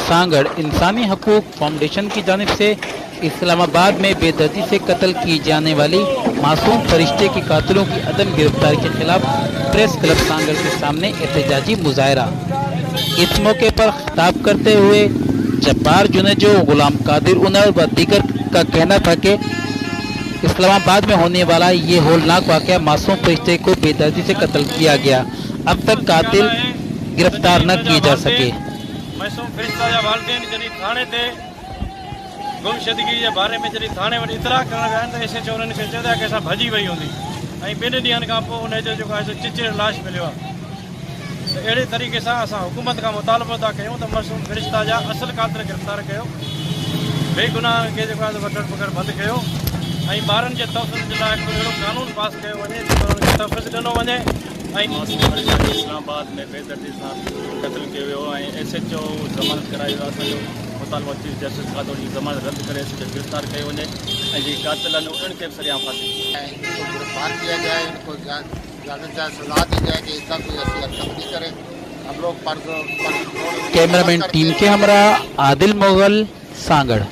सांगड़ इंसानी हकूक फाउंडेशन की जानिब से इस्लामाबाद में बेदर्दी से कत्ल की जाने वाली मासूम फरिश्ते के कातिलों की अदम गिरफ्तारी के खिलाफ प्रेस क्लब सांगड़ के सामने एहतजाजी मुजाहरा। इस मौके पर खिताब करते हुए जब्बार जुनेजो, गुलाम कादिर उनर व दीगर का कहना था कि इस्लामाबाद में होने वाला ये होलनाक वाक़या मासूम फरिश्ते को बेदर्दी से कत्ल किया गया। अब तक कातिल गिरफ्तार न किए जा सके। मासूम फरिश्ता जा वालिदैन जॾहिं थाणे ते गुमशदगी जे बारे में जॾहिं थाणे वटि इतला करण विया आहिनि त एसएचओ उन्हनि खे चयो कि असां भॼी वई हूंदी ऐं ॿिनि ॾींहंनि खां पोइ उनजो जेको आहे चिचिड़ लाश मिलियो आहे। त अहिड़े तरीक़े सां असां हुकूमत खां मुतालबो था कयूं त मासूम फरिश्ता जा असल कातिल गिरफ़्तार कयो, बेगुनाह खे जेको आहे वठण पकड़ बंदि कयो ऐं ॿारनि जे तहफ़ुज़ जे लाइ हिकिड़ो अहिड़ो कानून पास कयो वञे जेको उन्हनि खे तहफ़ुज़ ॾिनो वञे। इस्लामाबाद में बेदर्दी सां क़त्ल कयो वियो ऐं एसएचओ ज़मानत कराई वियो। असांजो मुतालबो चीफ जस्टिस खातो जी ज़मानत रद्द करे गिरफ़्तार कयो वञे ऐं जेके कातिल आहिनि उन्हनि खे बि सरियां फांसी गिरफ्तार किया जाए, इनको ज़्यादा से ज़्यादा सलाह दी जाए कि इसका कोई ऐसी हरकत नहीं करे। हम लोग पर कैमरामैन टीम के हमरा आदिल मुगल सांगड़।